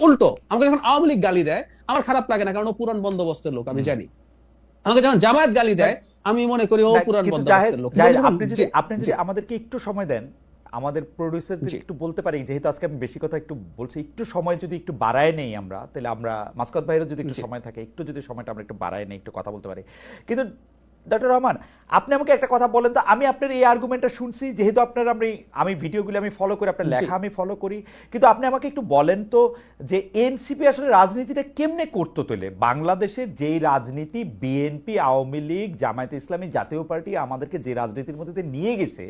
উল্টো আমাকে যখন আওয়ামী লীগ গালি দেয় আমার খারাপ লাগে না, কারণ ও পুরান বন্দোবস্তের লোক, আমি জানি। আমাকে যখন জামায়াত গালি দেয় আমি মনে করি ও পুরান বন্দোবস্তের লোক। আপনি যদি আমাদেরকে একটু সময় দেন, আমাদের প্রডিউসারদের একটু বলতে পারি, যেহেতু আজকে আমি বেশি কথা একটু বলছি, একটু সময় যদি একটু বাড়ায় নেই আমরা, তাহলে আমরা মাসকাত ভাইয়েরও যদি একটু সময় থাকে, একটু যদি সময়টা আমরা একটু বাড়ায় নেই, একটু কথা বলতে পারি। কিন্তু ডক্টর রহমান, আপনি আমাকে একটা কথা বলেন তো, আমি আপনার এই আর্গুমেন্টটা শুনছি, যেহেতু আপনার আমি ভিডিওগুলো আমি ফলো করি, আপনার লেখা আমি ফলো করি, কিন্তু আপনি আমাকে একটু বলেন তো যে এনসিপি আসলে রাজনীতিটা কেমনে করতো তোলে? বাংলাদেশের যেই রাজনীতি বিএনপি, আওয়ামী লীগ, জামায়াতে ইসলামী, জাতীয় পার্টি আমাদেরকে যে রাজনীতির মধ্যে নিয়ে গেছে,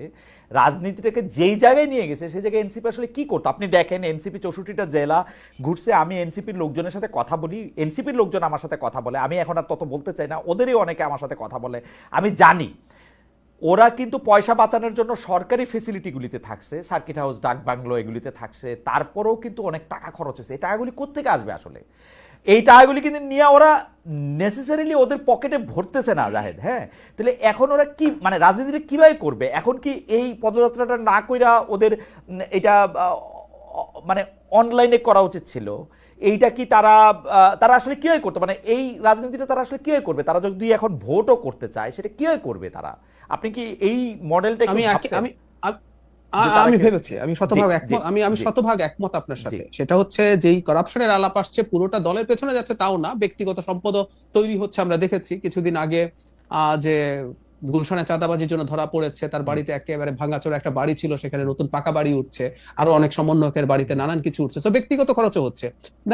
রাজনীতিটাকে যেই জায়গায় নিয়ে গেছে সেই জায়গায় এনসিপি আসলে কি করতো? আপনি দেখেন এনসিপি 64টা জেলা ঘুরছে, আমি এনসিপির লোকজনের সাথে কথা বলি, এনসিপির লোকজন আমার সাথে কথা বলে, আমি এখন আর তত বলতে চাই না, ওদেরই অনেকে আমার সাথে কথা বলে, আমি জানি ওরা কিন্তু পয়সা বাঁচানোর জন্য সরকারি ফেসিলিটিগুলিতে থাকছে, সার্কিট হাউস, ডাক বাংলো, এগুলিতে থাকছে, তারপরেও কিন্তু অনেক টাকা খরচ হয়েছে। এই টাকাগুলি কোত্থেকে আসবে আসলে? এই টাকাগুলি কিন্তু নিয়ে ওরা নেসেসারিলি ওদের পকেটে ভরতেছে না জাহেদ। হ্যাঁ, তাহলে এখন ওরা কি মানে রাজনীতিটা কিভাবে করবে? এখন কি এই পদযাত্রাটা না কইরা ওদের এটা মানে অনলাইনে করা উচিত ছিল? এইটা কি তারা আসলে কিভাবে করতো, মানে এই রাজনীতিটা তারা আসলে কিভাবে করবে? তারা যদি এখন ভোটও করতে চায় সেটা কিভাবে করবে তারা? আপনি কি এই মডেলটা আমি ভেবেছি, আমি শতভাগ একমত আপনার সাথে। সেটা হচ্ছে যেই করাপশনের আলাপ আসছে পুরোটা দলের পেছনে যাচ্ছে তাও না, ব্যক্তিগত সম্পদও তৈরি হচ্ছে। আমরা দেখেছি কিছুদিন আগে যে গুলশানে চাঁদাবাজির জন্য ধরা পড়েছে, তার বাড়িতে একেবারে ভাঙাচোরা একটা বাড়ি ছিল, সেখানে নতুন পাকা বাড়ি উঠছে, আরো অনেক সমন্বয়কের বাড়িতে নানান কিছু উঠছে, তো ব্যক্তিগত খরচও হচ্ছে।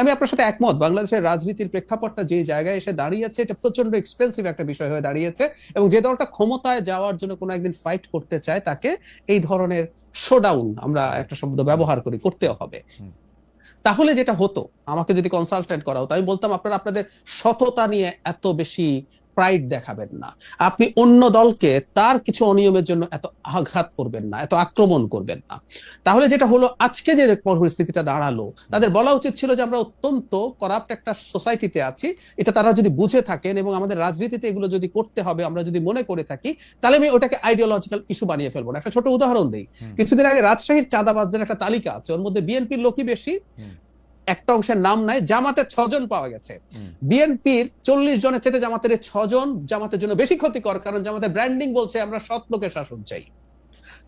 আমি আপনার সাথে একমত, বাংলাদেশের রাজনীতির প্রেক্ষাপটটা যে জায়গায় এসে দাঁড়িয়েছে এটা প্রচন্ড এক্সপেন্সিভ একটা বিষয় হয়ে দাঁড়িয়েছে, এবং যে দলটা ক্ষমতায় যাওয়ার জন্য কোনো একদিন ফাইট করতে চায় তাকে এই ধরনের শোডাউন, আমরা একটা শব্দ ব্যবহার করি, করতে হবে। তাহলে যেটা হতো, আমাকে যদি কনসালটেন্ট করা হতো, আমি বলতাম আপনারা আপনাদের সততা নিয়ে এত বেশি প্রাইড দেখাবেন না, আপনি অন্য দলকে তার কিছু অনিয়মের জন্য এত আঘাত করবেন না, এত আক্রমণ করবেন না। তাহলে যেটা হলো, আজকে যে পরিস্থিতিটা দাঁড়ালো, তাদের বলা উচিত ছিল যে আমরা অত্যন্ত করাপ্ট একটা সোসাইটিতে আছি, এটা তারা যদি বুঝে থাকেন এবং আমাদের রাজনীতিতে এগুলো যদি করতে হবে আমরা যদি মনে করে থাকি, তাহলে আমি ওটাকে আইডিওলজিক্যাল ইস্যু বানিয়ে ফেলবো না। একটা ছোট উদাহরণ দিই, কিছুদিন আগে রাজশাহীর চাঁদাবাজদের একটা তালিকা আছে, ওর মধ্যে বিএনপির লোকই বেশি, একটা অংশের নাম নাই, জামাতের 6 জন পাওয়া গেছে। বিএনপির 40 জনের চেয়ে জামাতের 6 জন জামাতের জন্য বেশি ক্ষতিকর, কারণ জামাতের ব্র্যান্ডিং বলছে আমরা সৎ লোকের শাসন চাই।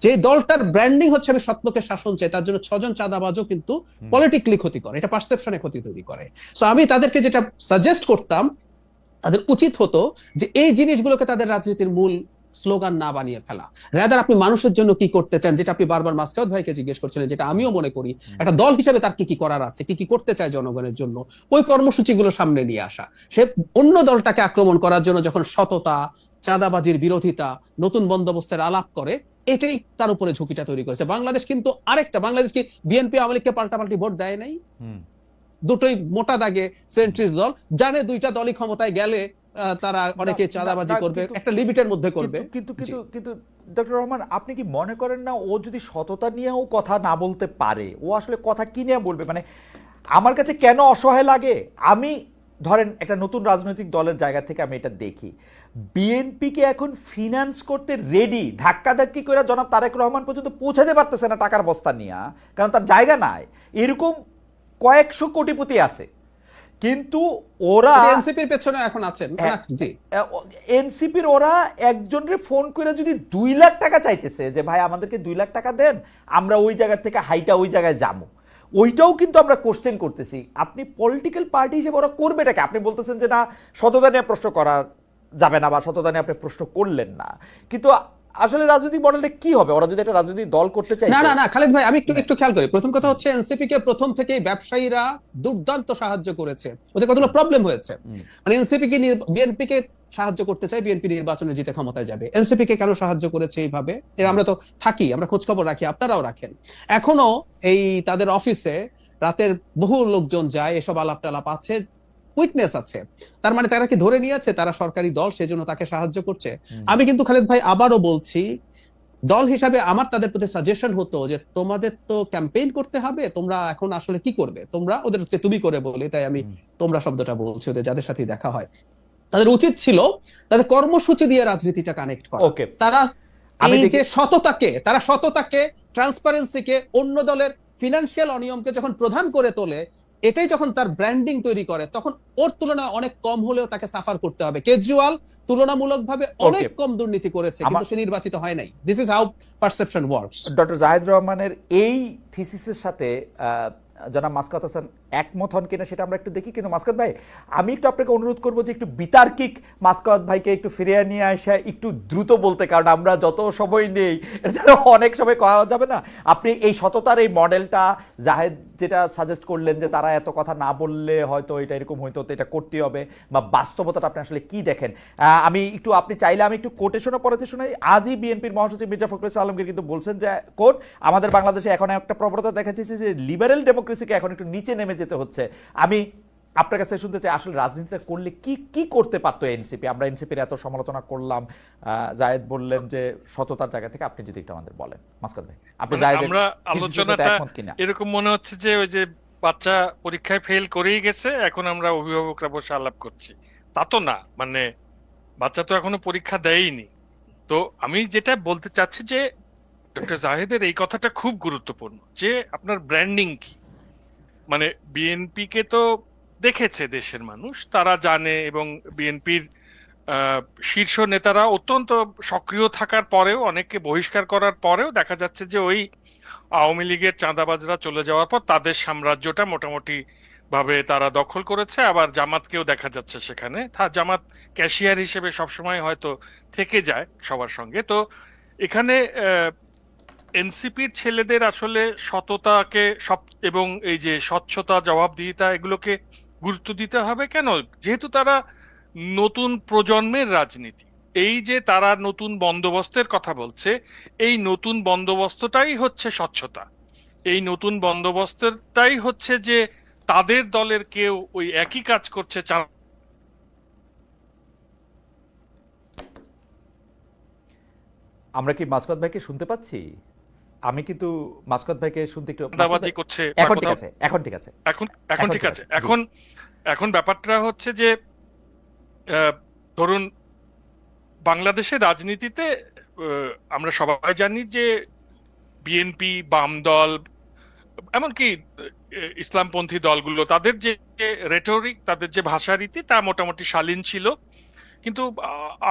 যে দলটার ব্র্যান্ডিং হচ্ছে আমি সৎ লোকের শাসন চাই, তার জন্য 6 জন চাঁদাবাজও কিন্তু পলিটিক্যালি ক্ষতিকর, এটা পারসেপশনে ক্ষতি তৈরি করে। সো আমি তাদেরকে যেটা সাজেস্ট করতাম, তাদের উচিত হতো যে এই জিনিসগুলোকে তাদের রাজনীতির মূল স্লোগান না বানিয়ে ফেলা। রাদার আপনি মানুষের জন্য কি করতে চান, যেটা আপনি বারবার মাসকাত ভাইকে জিজ্ঞেস করছিলেন, যেটা আমিও মনে করি, একটা দল হিসেবে তার কি কি করার আছে, কি কি করতে চায় জনগণের জন্য, ওই কর্মসূচিগুলো সামনে নিয়ে আসা। সে অন্য দলটাকে আক্রমণ করার জন্য যখন সততা, চাঁদাবাজির বিরোধিতা, নতুন বন্দোবস্তের আলাপ করে, এটাই তার উপরে ঝুঁকিটা তৈরি করেছে। বাংলাদেশ কিন্তু আরেকটা, বাংলাদেশ কি বিএনপি আওয়ামী লীগকে পাল্টাপাল্টি ভোট দেয় নাই? দুটোই মোটা দাগে সেন্ট্রিস্ট দল, জানে দুইটা দলই ক্ষমতায় গেলে তারা অনেকে চাঁদাবাজি করবে, একটা লিমিটের মধ্যে করবে। কিন্তু ডক্টর রহমান, আপনি কি মনে করেন না ও যদি সততা নিয়েও কথা না বলতে পারে, ও আসলে কথা কি নিয়ে বলবে? মানে আমার কাছে কেন অসহায় লাগে, আমি ধরেন একটা নতুন রাজনৈতিক দলের জায়গা থেকে আমি এটা দেখি, বিএনপিকে এখন ফিনান্স করতে রেডি, ধাক্কাধাক্কি করে জনাব তারেক রহমান পর্যন্ত পৌঁছাতে পারতেছে না টাকার বস্তা নিয়ে, কারণ তার জায়গা নাই। এরকম কয়েকশো কোটিপতি আছে, কিন্তু ওরা এনসিপির পেছনে এখন আছেন। জি, এনসিপির ওরা একজনের ফোন করে যদি 2 লাখ টাকা চাইতেছে যে ভাই আমাদেরকে 2 লাখ টাকা দেন, আমরা ওই জায়গা থেকে হাইটা ওই জায়গায় যাবো, ওইটাও কিন্তু আমরা কোশ্চেন করতেছি। আপনি পলিটিক্যাল পার্টি হিসেবে ওরা করবেটাকে? আপনি বলতেছেন যে না, সততা নিয়ে প্রশ্ন করা যাবে না, বা সততা নিয়ে আপনি প্রশ্ন করলেন না, কিন্তু আসলে রাজনৈতিক মডেলটা কি হবে ওরা যদি একটা রাজনৈতিক দল করতে চায়? না খালেদ ভাই, আমি একটু খেয়াল করি। প্রথম কথা হচ্ছে, এনসিপি কে প্রথম থেকেই ব্যবসায়ীরা দুর্দান্ত সাহায্য করেছে, ওদের কতগুলো প্রবলেম হয়েছে। মানে এনসিপি কে বিএনপি কে সাহায্য করতে চাই, বিএনপি নির্বাচনে জিতে ক্ষমতায় যাবে, এনসিপি কে কেন সাহায্য করেছে এইভাবে? আমরা তো থাকি, আমরা খোঁজ খবর রাখি, আপনারাও রাখেন। এখনো এই তাদের অফিসে রাতের বহু লোকজন যায়, এসব আলাপ টালাপ আছে, উইটনেস আছে। তার মানে তারা কি ধরে নিয়েছে তারা সরকারি দল, সেজন্য তাকে সাহায্য করছে? আমি কিন্তু খালেদ ভাই আবারও বলছি, দল হিসাবে আমার তাদের প্রতি সাজেশন হতো যে তোমাদের তো ক্যাম্পেইন করতে হবে, তোমরা এখন আসলে কি করবে, তোমরা ওদেরকে তুমি করে বলি, তাই আমি তোমরা শব্দটা বলছি, ওদের যাদের সাথে দেখা হয় তাদের উচিত ছিল তাদের কর্মসূচি দিয়ে রাজনীতিটা কানেক্ট করা। তারা এই যে সততাকে, ট্রান্সপারেন্সিকে, অন্য দলের ফিনান্সিয়াল অনিয়মকে যখন প্রধান করে তোলে, এটাই যখন তার ব্র্যান্ডিং তৈরি করে, তখন ওর তুলনায় অনেক কম হলেও তাকে সাফার করতে হবে। কেজরিওয়াল তুলনামূলকভাবে অনেক কম দুর্নীতি করেছে, কিন্তু সে নির্বাচিত হয় নাই। This is how perception works. Doctor Zahid রহমানের এই থিসিসের সাথে জনাব মাসকাত হাসান একমত হন কিনা সেটা আমরা একটু দেখি। কিন্তু মাসকাত ভাই, আমি একটু আপনাকে অনুরোধ করবো যে একটু বিতার্কিক মাসকাত ভাইকে একটু ফিরিয়ে নিয়ে আসা, একটু দ্রুত বলতে, কারণ আমরা যত সময় নেই অনেক সময় করা যাবে না। আপনি এই সততার এই মডেলটা জাহেদ যেটা সাজেস্ট করলেন যে তারা এত কথা না বললে হয়তো এটা এরকম হইতো, তো এটা করতে হবে, বা বাস্তবতাটা আপনি আসলে কি দেখেন। আমি একটু, আপনি চাইলে আমি একটু কোটেশনও পড়াতে শোনাই। আজই বিএনপির মহাসচিব মির্জা ফখরুল ইসলাম আলমগীর কিন্তু বলছেন যে কোট, আমাদের বাংলাদেশে এখন একটা প্রবণতা দেখা যাচ্ছে যে লিবারেল ডেমোক্রেসিকে এখন একটু নিচে নেমে যেতে হচ্ছে। আমি আপনার কাছে শুনতে চাই আসলে রাজনীতিটা করলে কি কি করতে পারতো এনসিপি? আমরা এনসিপির এত সমালোচনা করলাম, জায়েদ বললেন যে সততার জায়গা থেকে, আপনি যদি একটু আমাদের বলেন মাসকাত ভাই, আপনি জায়েদের আমরা আলোচনাটা একমত কিনা? এরকম মনে হচ্ছে যে ওই যে বাচ্চা পরীক্ষায় ফেল করেই গেছে, এখন আমরা অভিভাবকরা বসে আলাপ করছি। তা তো না, মানে বাচ্চা তো এখনো পরীক্ষা দেয়নি। তো আমি যেটা বলতে চাচ্ছি যে ডক্টর জাহেদের এই কথাটা খুব গুরুত্বপূর্ণ, যে আপনার ব্র্যান্ডিং কি। মানে বিএনপি কে তো দেখেছে দেশের মানুষ, তারা জানে, এবং বিএনপির শীর্ষ নেতারা অত্যন্ত সক্রিয় থাকার পরেও, অনেককে বহিষ্কার করার পরেও দেখা যাচ্ছে যে ওই আওয়ামী লীগের চাঁদাবাজরা চলে যাওয়ার পর তাদের সাম্রাজ্যটা মোটামুটি ভাবে তারা দখল করেছে। আবার জামাতকেও দেখা যাচ্ছে সেখানে, জামাত ক্যাশিয়ার হিসেবে সবসময় হয়তো থেকে যায় সবার সঙ্গে। তো এখানে এনসিপির ছেলেদের আসলে সততাকে সব, এবং এই যে স্বচ্ছতা, জবাবদিহিতা, এগুলোকে গুরুত্ব দিতে হবে। কেন? যেহেতু তারা নতুন প্রজন্মের রাজনীতি, এই যে তারা নতুন বন্দোবস্তের কথা বলছে, এই নতুন বন্দোবস্তটাই হচ্ছে স্বচ্ছতা। এই নতুন বন্দোবস্তটাই হচ্ছে যে তাদের দলের কেউ ওই একই কাজ করছে, আমরা কি মাসকাত ভাইকে শুনতে পাচ্ছি? আমি কিন্তু মাসকাত ভাইকে শুনতে একটু, চাঁদাবাজি করছে। এখন ঠিক আছে, এখন ঠিক আছে, এখন ঠিক আছে। এখন ব্যাপারটা হচ্ছে যে ধরুন বাংলাদেশের রাজনীতিতে আমরা সবাই জানি যে বিএনপি, বাম দল, এমনকি ইসলামপন্থী দলগুলো, তাদের যে রেটরিক, তাদের যে ভাষারীতি, তা মোটামুটি শালীন ছিল। কিন্তু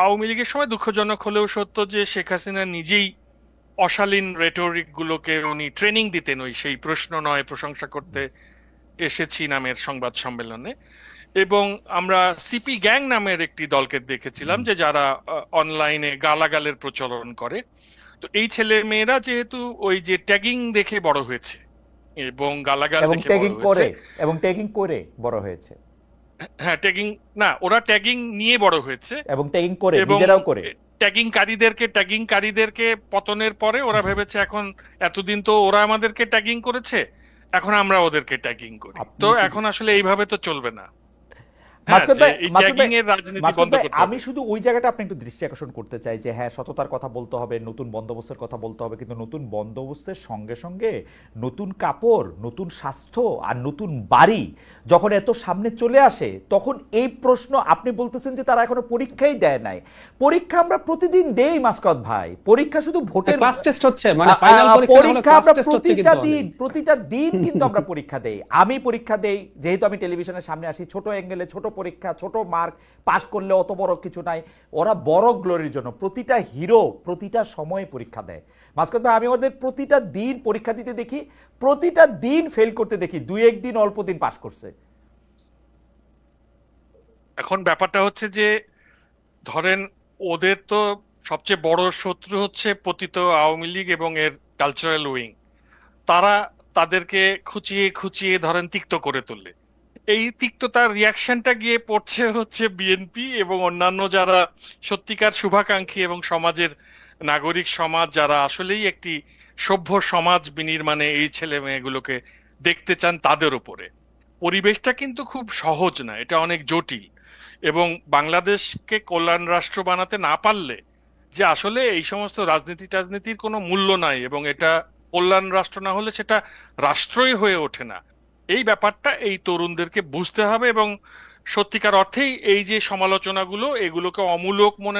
আওয়ামী লীগের সময় দুঃখজনক হলেও সত্য যে শেখ হাসিনা নিজেই অশালীন রেটরিক গুলোকে উনি ট্রেনিং দিতেন, ওই সেই প্রশ্ন নয় প্রশংসা করতে এসেছি নামের সংবাদ সম্মেলনে। এবং আমরা সিপি গ্যাং নামের একটি দলকে দেখেছিলাম যে যারা অনলাইনে গালাগালের প্রচলন করে। তো এই ছেলে মেয়েরা যেহেতু ওই যে ট্যাগিং দেখে বড় হয়েছে এবং গালাগাল দেখে ট্যাগিং করে বড় হয়েছে, হ্যাঁ ট্যাগিং না, ওরা ট্যাগিং নিয়ে বড় হয়েছে এবং ট্যাগিং করে নিজেরাও করে। ট্যাগিংকারীদেরকে পতনের পরে ওরা ভেবেছে এখন, এতদিন তো ওরা আমাদেরকে ট্যাগিং করেছে, এখন আমরা ওদেরকে ট্যাগিং করি। তো এখন আসলে এইভাবে তো চলবে না। আমি শুধু ওই জায়গাটা আপনি একটু দৃষ্টি আকর্ষণ করতে চাই যে হ্যাঁ, সততার কথা বলতে হবে, নতুন বন্দোবস্তের কথা বলতে হবে, কিন্তু নতুন বন্দোবস্তের সঙ্গে সঙ্গে নতুন কাপড়, নতুন স্বাস্থ্য আর নতুন বাড়ি যখন এত সামনে চলে আসে, তখন এই প্রশ্ন, আপনি বলতেছেন যে তারা এখনো পরীক্ষাই দেয় নাই। পরীক্ষা আমরা প্রতিদিন দেই মাসকাত ভাই, পরীক্ষা শুধু ভোটের ক্লাস টেস্ট হচ্ছে, মানে ফাইনাল পরীক্ষা আমরা প্রতিটা দিন কিন্তু আমরা পরীক্ষা দেই। আমি পরীক্ষা দেই, যেহেতু আমি টেলিভিশনের সামনে আসি, ছোট অ্যাঙ্গেলে, ছোট পরীক্ষা, ছোট মার্ক, পাস করলে অত বড় কিছু নাই। ওরা বড় গ্লোরির জন্য প্রতিটা হিরো প্রতিটা সময়ে পরীক্ষা দেয়। মাসকাত ভাই, আমি ওদের প্রতিটা দিন পরীক্ষা দিতে দেখি, প্রতিটা দিন ফেল করতে দেখি, দুই একদিন অল্প দিন পাস করছে। এখন ব্যাপারটা হচ্ছে যে ধরেন ওদের তো সবচেয়ে বড় শত্রু হচ্ছে পতিত আওয়ামী লীগ এবং এর কালচারাল উইং। তারা তাদেরকে খুঁচিয়ে খুঁচিয়ে ধরেন তিক্ত করে তোলে। এই তিক্ততার রিয়াকশনটা গিয়ে পড়ছে হচ্ছে বিএনপি এবং অন্যান্য যারা সত্যিকার শুভাকাঙ্ক্ষী এবং সমাজের নাগরিক সমাজ, যারা আসলেই একটি সভ্য সমাজ বিনির্মাণে এই ছেলে মেয়েগুলোকে দেখতে চান, তাদের উপরে। পরিবেশটা কিন্তু খুব সহজ না, এটা অনেক জটিল। এবং বাংলাদেশকে কল্যাণ রাষ্ট্র বানাতে না পারলে যে আসলে এই সমস্ত রাজনীতির কোনো মূল্য নাই, এবং এটা কল্যাণ রাষ্ট্র না হলে সেটা রাষ্ট্রই হয়ে ওঠে না। এই ব্যাপারটা এই তরুণদেরকে বুঝতে হবে, এবং সত্যিকার অর্থেই এই যে সমালোচনাগুলো, এগুলোকে অমূলক মনে